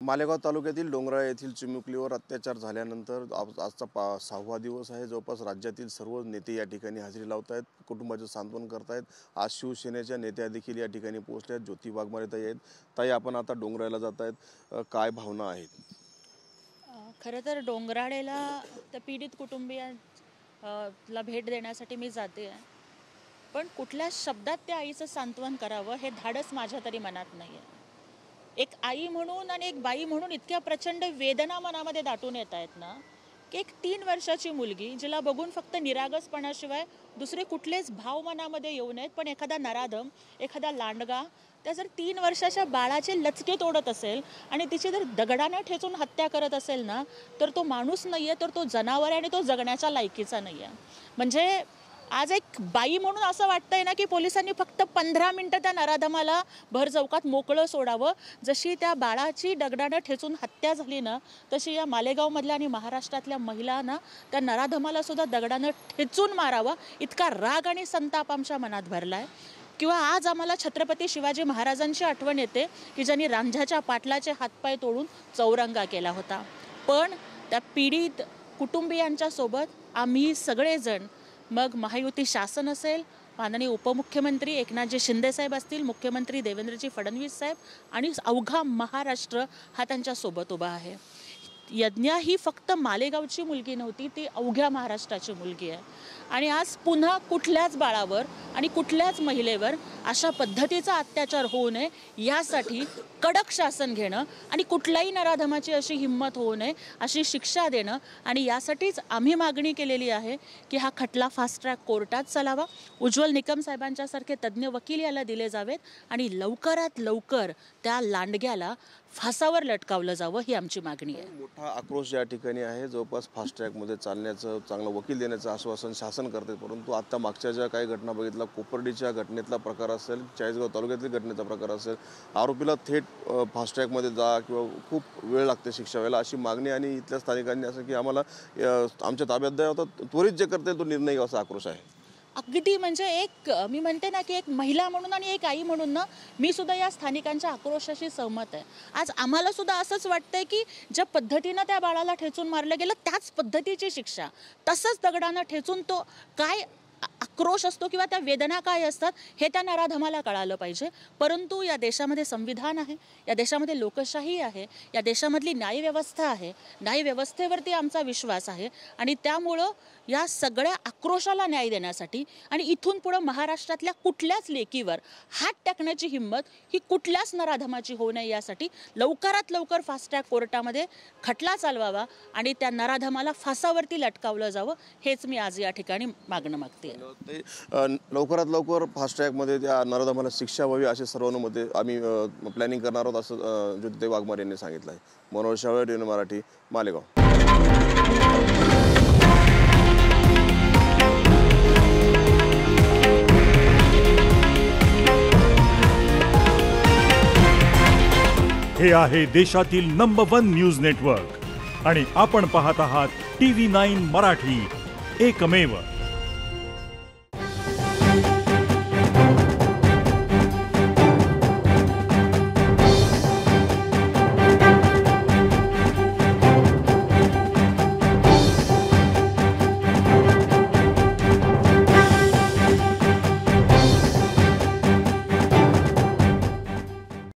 मालेगाव तालुक्यातील डोंगराळ येथील चिमुकलीवर अत्याचार झाल्यानंतर आजचा 6वा दिवस आहे। जवळपास राज्यातील सर्व नेते या ठिकाणी हजेरी लावत आहेत, कुटुंबाचे सांत्वन करत आहेत। आज शिवसेनेच्या नेत्या देखील या ठिकाणी पोहोचले आहेत। ज्योती वाघमारे ताई आहेत। ताई, आपण आता डोंगराळला जात आहेत, काय भावना आहेत? खरं तर डोंगराळेला त्या पीडित कुटुंबियांना भेट देण्यासाठी मी जाते आहे, पण कुठल्या शब्दात त्या आईचं सांत्वन करावं हे धाडस माझ्या तरी मनात नाही आहे। एक आई म्हणून आणि एक बाई म्हणून इतक्या प्रचंड वेदना मनामध्ये दाटून येत आहेत ना, की एक 3 वर्षाची मुलगी जिला बघून फक्त निरागसपणाशिवाय दुसरे कुठलेच भाव मनामध्ये येऊ नयेत, पण एखादा नराधम, एखादा लांडगा त्या जर 3 वर्षाच्या बाळाचे लचके तोडत असेल आणि तिची जर दगडाने ठेचून हत्या करत असेल ना, तर तो माणूस नाही आहे, तर तो जनावर आहे आणि तो जगण्याच्या लायकीचा नाही आहे। म्हणजे आज एक बाई म्हणून असं वाटतंय ना, की पोलिसांनी फक्त 15 मिनिटं त्या नराधमाला भर चौकात मोकळं सोडावं। जशी त्या बाळाची दगडाने ठेचून हत्या झाली ना, तशी या मालेगावमधल्या आणि महाराष्ट्रातल्या महिलांना त्या नराधमाला सुद्धा दगडाने ठेचून मारावं, इतका राग आणि संताप आमच्या मनात भरलाय। किंवा आज आम्हाला छत्रपती शिवाजी महाराजांची आठवण येते, की ज्यांनी रांझ्याच्या पाटलाचे हातपाय तोडून चौरंगा केला होता। पण त्या पीडित कुटुंबियांच्या सोबत आम्ही सगळेजण, मग महायुती शासन असेल, माननीय उपमुख्यमंत्री एकनाथजी शिंदे साहेब असतील, मुख्यमंत्री देवेंद्रजी फडणवीस साहेब आणि अवघा महाराष्ट्र हा त्यांच्या सोबत उभा आहे। यज्ञा ही फक्त मालेगावची मुलगी नव्हती, ती अवघ्या महाराष्ट्राची मुलगी आहे। आणि आज पुन्हा कुठल्याच बाळावर आणि कुठल्याच महिलेवर अशा पद्धतीचा अत्याचार होऊ नये यासाठी कडक शासन घेणं आणि कुठल्याही नराधमाची अशी हिंमत होऊ नये अशी शिक्षा देणं, आणि यासाठीच आम्ही मागणी केलेली आहे की हा खटला फास्ट ट्रॅक कोर्टात चालावा, उज्ज्वल निकम साहेबांच्यासारखे तज्ज्ञ वकील याला दिले जावेत आणि लवकरात लवकर त्या लांडग्याला फासावर लटकावलं जावं, ही आमची मागणी आहे। मोठा आक्रोश या ठिकाणी आहे। जवळपास फास्ट ट्रॅकमध्ये चालण्याचं, चांगलं वकील देण्याचं आश्वासन शासन करते, परंतु आता मागच्या ज्या काही घटना बघितला, कोपर्डीच्या घटनेतला प्रकार असेल, चाळीसगाव तालुक्यातील घटनेचा प्रकार असेल, आरोपीला थेट फास्ट ट्रॅकमध्ये जा किंवा खूप वेळ लागते शिक्षा व्हायला, अशी मागणी आणि इथल्या स्थानिकांनी असं की आम्हाला आमच्या ताब्यात द्या होता, त्वरित जे करते तो निर्णय, असा आक्रोश आहे। अगदी म्हणजे एक मी म्हणते ना, की एक महिला म्हणून आणि एक आई म्हणून ना, मी सुद्धा या स्थानिकांच्या आक्रोशाशी सहमत आहे। आज आम्हाला सुद्धा असंच वाटतंय की ज्या पद्धतीनं त्या बाळाला ठेचून मारलं गेलं त्याच पद्धतीची शिक्षा, तसंच दगडानं ठेचून तो काय आक्रोश असतो किंवा त्या वेदना काय असतात हे त्या नराधमाला कळालं पाहिजे। परंतु या देशामध्ये संविधान आहे, या देशामध्ये लोकशाही आहे, या देशामधली न्यायव्यवस्था आहे, न्यायव्यवस्थेवरती आमचा विश्वास आहे, आणि त्यामुळं या सगळ्या आक्रोशाला न्याय देण्यासाठी आणि इथून पुढं महाराष्ट्रातल्या कुठल्याच लेकीवर हात टाकण्याची हिंमत ही कुठल्याच नराधमाची होऊ नये यासाठी लवकरात लवकर फास्ट ट्रॅक कोर्टामध्ये खटला चालवावा आणि त्या नराधमाला फासावरती लटकावलं जावं, हेच मी आज या ठिकाणी मागणं मागते। लवकरात लवकर फास्ट ट्रॅकमध्ये त्या नराधमाला शिक्षा व्हावी असे सर्वांमध्ये आम्ही प्लॅनिंग करणार आहोत, असं ज्योती वाघमारे यांनी सांगितलं आहे। मनोज शाळे, DN मराठी, मालेगाव। हे आहे देशातील नंबर 1 न्यूज नेटवर्क आणि आपण पाहत आहात TV9 मराठी, एकमेव।